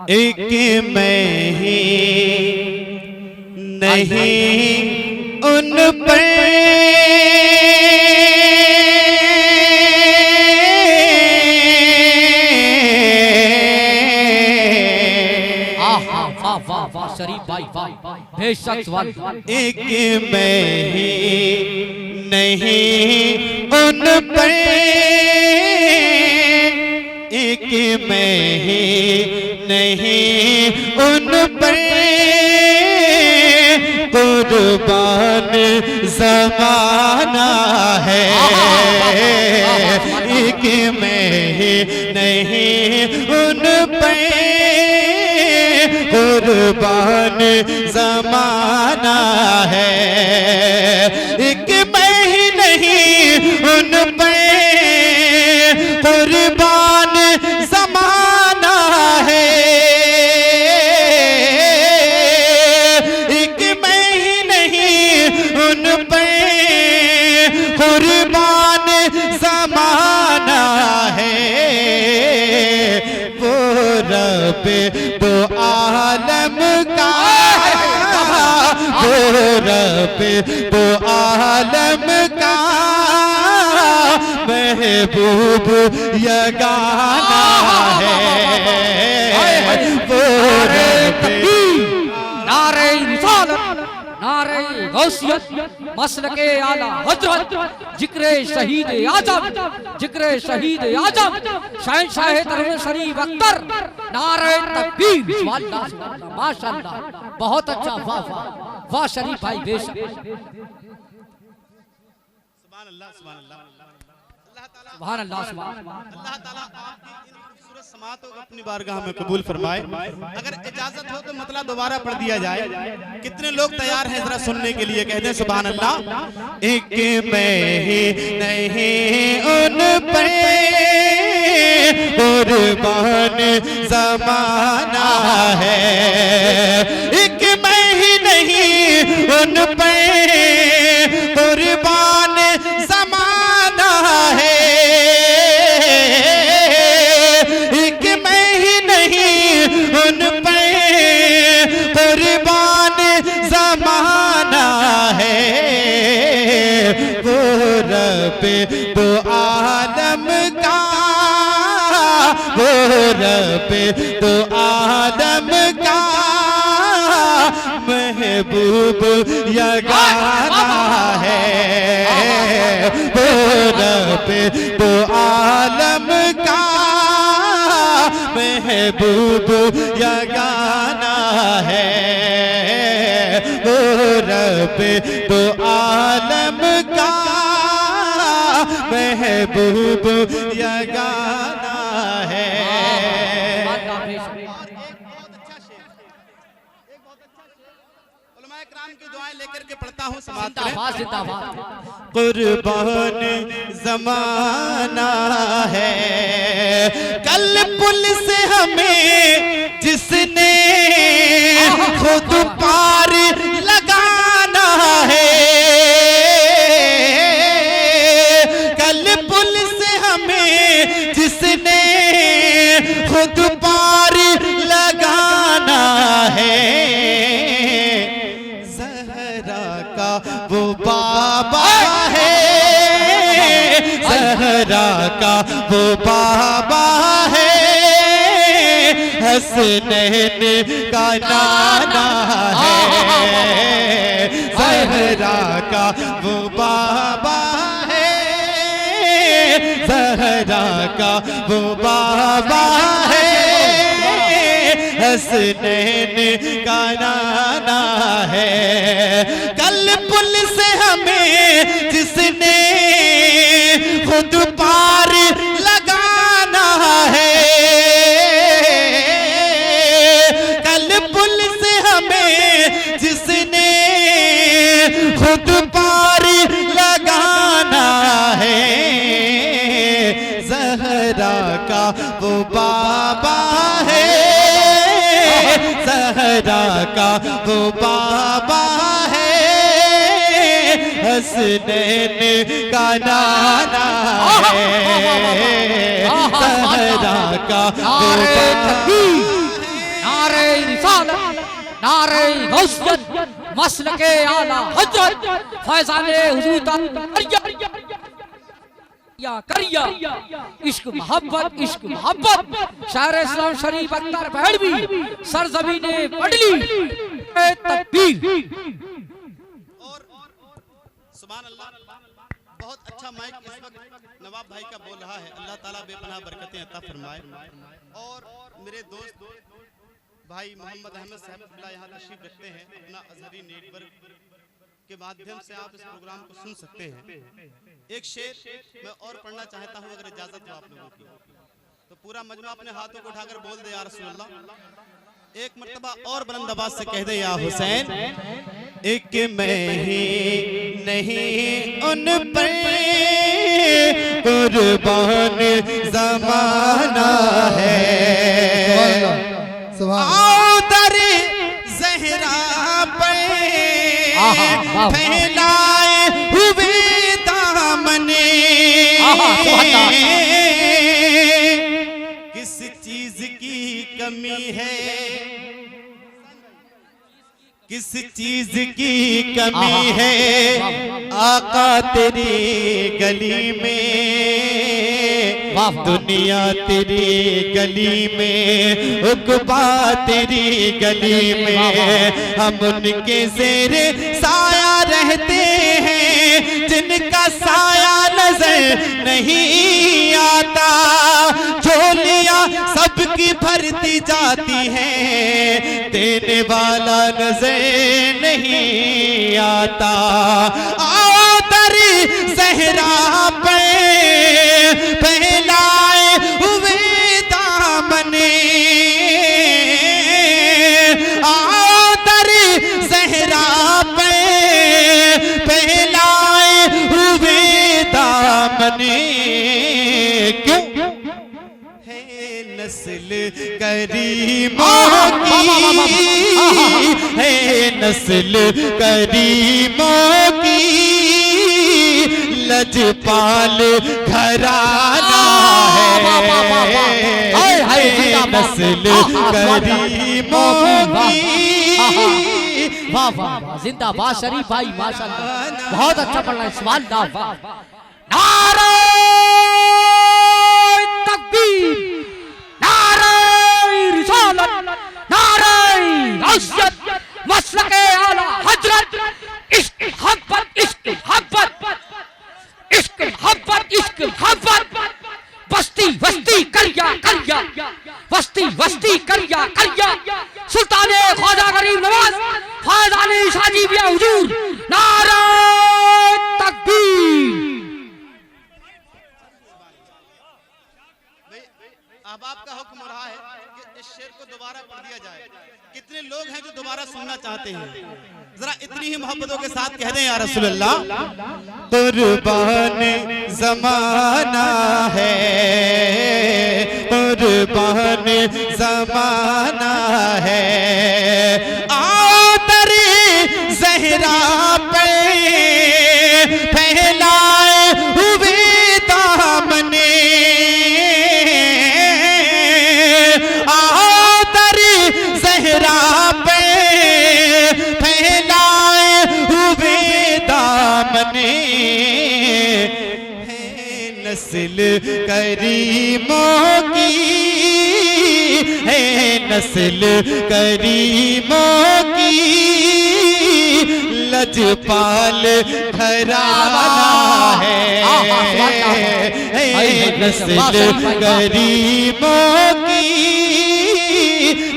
एक मैं ही नहीं उन पर वाह वाह शरीफ भाई वाह बेशक सवाल। एक मैं ही नहीं उन पर एक मैं ही नहीं उन पर कुर्बान ज़माना है। एक मैं ही नहीं उन पर कुर्बान ज़माना है। एक मैं ही नहीं उन पे कुर्बान ज़माना है। एक मैं ही नहीं उन पे कुर्बान ज़माना है। वो रब वो आलम का वो रब वो आलम का महबूब यगाना है। वो रब नारे रिसालत नारे गौसियत मसलके आला हजरत जिक्रे शहीद आजम जिक्रे शहीद आजम शहंशाह तरह शरीफ अख्तर नारे तकबीर माशाअल्लाह बहुत अच्छा वाह वाह वाह शरीफ भाई बेशक। सुभान अल्लाह सुभान अल्लाह सुभान अल्लाह अल्लाह ताला आपकी खूबसूरत समात को अपनी बारगाह में कबूल फरमाए। अगर इजाजत हो तो मतलब दोबारा पढ़ दिया जाए। कितने लोग तैयार हैं जरा सुनने के लिए? कहते हैं सुभान अल्लाह। एक मैं ही नहीं उन पे कुर्बान ज़माना है। एक मैं ही नहीं उन पे कुर्बान ज़माना है। एक मैं ही नहीं उन पे कुर्बान ज़माना है। वो रब वो आलम का वो रब वो आलम का महबूब यगाना है। वो रब वो आलम का महबूब यगाना है। वो रब वो आलम का महबूब यगाना है। की दुआएं लेकर के पढ़ता हूँ समाप्त कुर्बान ज़माना है। कल पुल से हमें जिसने खुद पार लगाना है। कल पुल से हमें जिसने खुद पार लगाना है। वो बाबा है ज़हरा का वो बाबा है। हसनैन का नाना है। ज़हरा का वो बाबा है। ज़हरा का वो बाबा है। हसनैन का नाना है। कल पुल से हमें जिसने खुद पार लगाना है। कल पुल से हमें जिसने खुद पार लगाना है। ज़हरा का वो बाबा है। ज़हरा का वो बाबा है। हसनैन का नाना है। ज़हरा का वो बाबा नारे रिसालत, नारे गौसियत, मसलके आला हजरत, फैजाने हुजूर करिया, इश्क मोहब्बत, शायर इस्लाम शरीफ अख्तर बहड़वी, सरजमीने पडली, तकबीर। और सुभान अल्लाह, बहुत अच्छा माइक इस वक्त नवाब भाई का बोल रहा है। अल्लाह ताला बेपनाह बरकतें अता फरमाए। और मेरे दोस्त भाई मोहम्मद अहमद साहब यहाँ तशरीफ रखते हैं। अपना अजहरी नेटवर्क के माध्यम से आप इस प्रोग्राम को सुन सकते हैं। एक शेर मैं और पढ़ना चाहता हूँ, अगर इजाजत हो आप लोगों की तो पूरा मजमा अपने हाथों को उठाकर बोल दे या रसूल अल्लाह। एक मर्तबा और बुलंद आवाज से कह दे या हुसैन, एक मैं ही नहीं उन पर कुर्बान जमाना है, आओ दर ज़हरा पर फैलाए हुए दामने, किस चीज की कमी है, किस चीज की कमी है, आका तेरी गली में, दुनिया तेरी गली में, उकबा तेरी गली में, हम उनके ज़ेरे साया रहते हैं जिनका साया नजर नहीं आता, झोलियां सबकी भरती जाती हैं, देने वाला नजर नहीं आता, आओ दरी ज़हरा पे फैलाए हुए दामने, आओ दरी ज़हरा पे फैलाए हुए दामने, क्यों है नस्ल करीमों की, है नस्ल करीमों की, लजपाल घराना है, नस्ल करीमों की। वाह वाह वाह, जिंदाबाद शरीफ भाई, माशाअल्लाह, बहुत अच्छा पढ़ रहा है, सुभान अल्लाह। नारे तकबीर, नारे रिसालत, नारे गौसियत, मसलके आला हजरत, इश्क मोहब्बत, इश्क मोहब्बत, इश्क मोहब्बत, इश्क मोहब्बत, बस्ती बस्ती करिया करिया, बस्ती बस्ती करिया करिया, सुल्ताने ख्वाजा गरीब नवाज फैजाने शाजीबिया हुजूर, नारे तकबीर। अब आपका हुक्म रहा है कि इस शेर को दोबारा पढ़ दिया जाए। कितने लोग हैं जो दोबारा सुनना चाहते हैं? जरा इतनी ही मोहब्बतों के साथ कह दें या रसूल अल्लाह। कुर्बान ज़माना है, कुर्बान ज़माना है, आओ दरे ज़हरा पे फैलाए हुए दामने, आओ दरे ज़हरा पे फैलाए हुए दामने, है नस्ल करीमों की, है नस्ल करीमों की, लजपाल घराना है, नस्ल गरीबों की,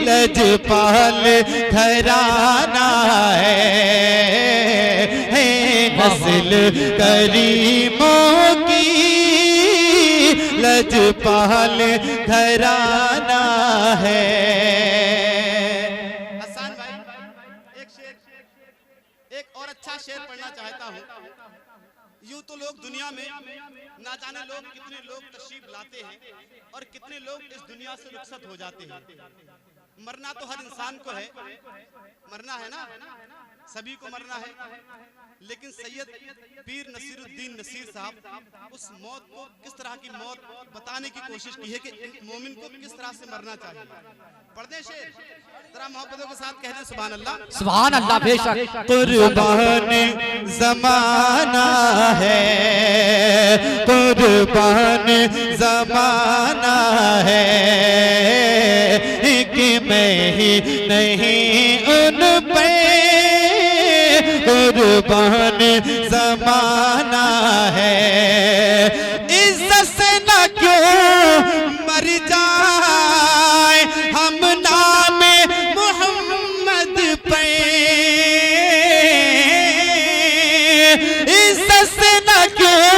लजपाल घराना है, नस्ल गरीबों की, लजपाल घराना है। हसन भाई, एक और अच्छा शेर पढ़ना चाहता हूँ। यूं तो लोग दुनिया में ना जाने लोग कितने लोग तशरीफ लाते हैं और कितने लोग इस दुनिया से रुखसत हो जाते हैं, मरना तो हर इंसान को है, मरना है ना, सभी को मरना है, लेकिन सैयद पीर नसीरुद्दीन नसीर साहब उस मौत को, किस तरह की मौत बताने की कोशिश की है कि एक मोमिन को किस तरह से मरना चाहिए। पढ़ दे शेर, जरा मोहब्बतों के साथ कह दे सुभान अल्लाह। सुभान अल्लाह। बेशक कुर्बान ज़माना है, कुर्बान ज़माना है, कि मैं ही नहीं उन पे कुर्बान ज़माना है। इज्जत से न क्यों मर जाए हम नाम मोहम्मद पे, इज्जत से न क्यों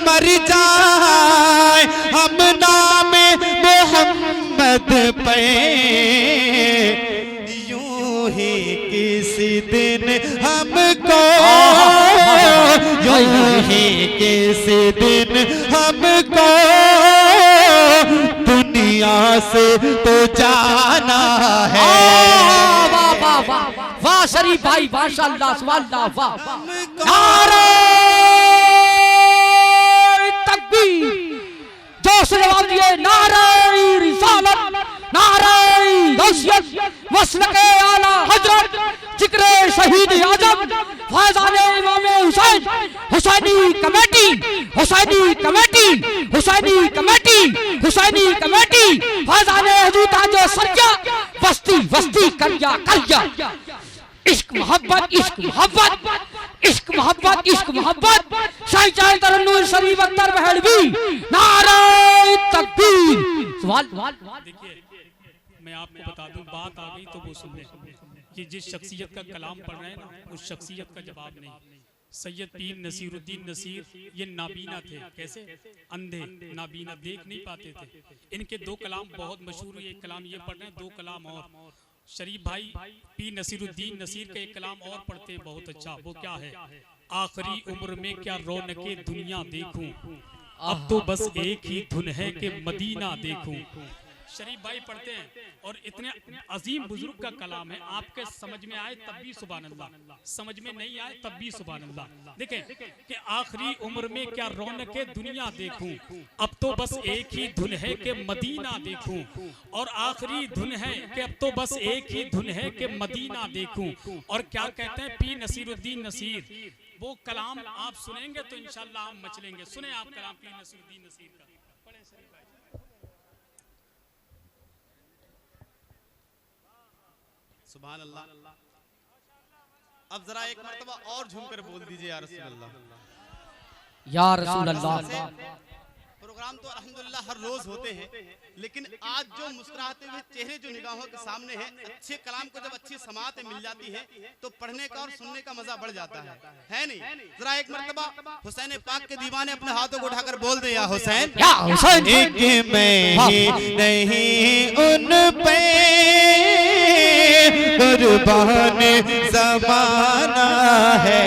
मर जाए हम नाम मोहम्मद पे। यूं ही किसी दिन हमको, यूं ही किसी दिन हमको दुनिया से तो जाना है। वाह वाह वाह वाह शरीफ भाई, माशाअल्लाह सुभान अल्लाह। वाह नारे तकबीर, जोश से जवाब दिए नारे रिसालत, नारे गौसियत, मसलके आला हजरत, जिक्र शहीद आजम फैजान इमाम हुसैन, Hussaini committee, Hussaini committee, Hussaini committee, Hussaini committee, फैजान हुजूर ताजो सरजा, बस्ती बस्ती करिया करिया। इश्क मोहब्बत, इश्क मोहब्बत, इश्क मोहब्बत, इश्क मोहब्बत। शाहजान तरन्नुर शरीफ अख्तर महलवी, नारे तकबीर। सवाल देखिए, मैं आपको बता दूं, बात आ गई तो वो सुन ले कि जिस शख्सियत का कलाम पढ़ रहे हैं ना, उस शख्सियत का जवाब नहीं। सैयद पीर नसीरुद्दीन नसीर ये नाबीना थे। कैसे? अंधे, नाबीना, देख नहीं पाते थे। इनके दो कलाम बहुत मशहूर है। एक कलाम ये पढ़ रहे हैं, दो कलाम और शरीफ भाई पीर नसीरुद्दीन नसीर का एक कलाम और पढ़ते हैं बहुत अच्छा। वो क्या है? आखिरी उम्र में क्या रौनके दुनिया देखूं, अब तो बस एक ही धुन है कि मदीना देखूं। शरीफ भाई पढ़ते हैं और इतने अजीम बुजुर्ग का कलाम है, आपके समझ में आए तब भी सुभान अल्लाह, समझ में नहीं आए तब भी सुभान अल्लाह। देखें कि आखिरी उम्र में क्या रौनके दुनिया देखूं, अब तो बस एक ही धुन है कि मदीना देखूं। और आखिरी धुन है कि अब तो बस एक ही धुन है कि मदीना देखूं। और क्या कहते हैं पीर नसीरुद्दीन नसीर, वो कलाम आप सुनेंगे तो इंशाल्लाह हम मचलेंगे। सुने आप कलाम पीर नसीरुद्दीन नसीर का, पढ़े शरीफ भाई। सुभान अल्लाह। अब जरा एक मर्तबा और झूमकर बोल दीजिए या रसूल अल्लाह, या रसूल अल्लाह। प्रोग्राम तो अल्हम्दुलिल्लाह हर रोज होते हैं, लेकिन आज जो मुस्कुराते हुए चेहरे जो निगाहों के सामने हैं, अच्छे कलाम को जब अच्छी समाअतें मिल जाती है तो पढ़ने का और सुनने का मजा बढ़ जाता है नहीं? जरा एक मर्तबा हुसैन पाक के दीवाने अपने हाथों को उठाकर बोल दे या हुसैन, या हुसैन। एक मैं ही नहीं उन पे कुर्बान ज़माना है।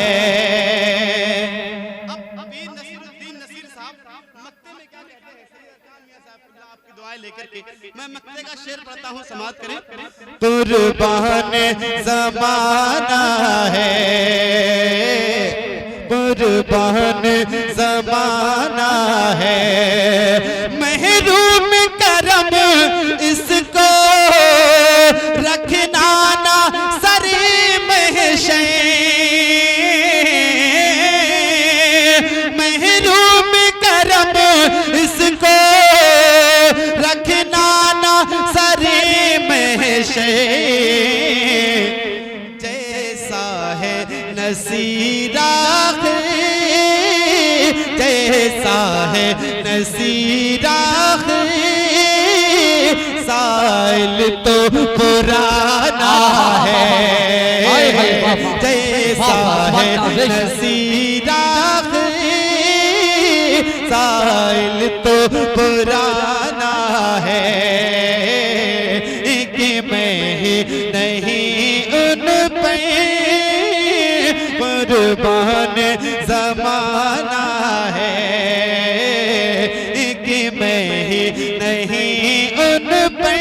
अब पीर नसीरुद्दीन नसीर साहब मक्ते में क्या कहते हैं? आपकी दुआएं लेकर के मैं मक्ते का शेर पढ़ता हूँ, समाअत करें। कुर्बान ज़माना है, कुर्बान ज़माना है, महरूम करम इसको रखना ना सरे महशे, महरूम करम इसको रखना ना सरे महशे। जैसा है नसीरा, जैसा है नसीरा, साइल तो पुराना है। जैसा है नसीरा, साइल तो पुराना है। कि मैं ही नहीं उन पे कुर्बान ज़माना है, कि मैं ही नहीं उन पे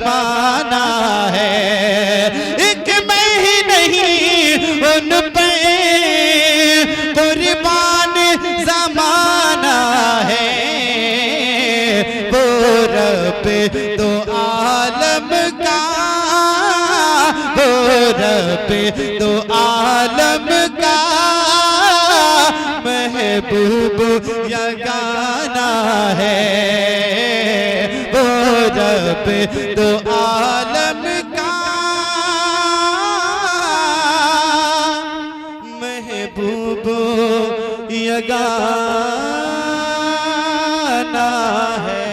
जमाना है, एक मैं ही नहीं उन पे कुर्बान जमाना है। वो रब दो आलम का, वो रब दो आलम का महबूब यगाना है। वो रब दो आलम का महबूब यगाना है।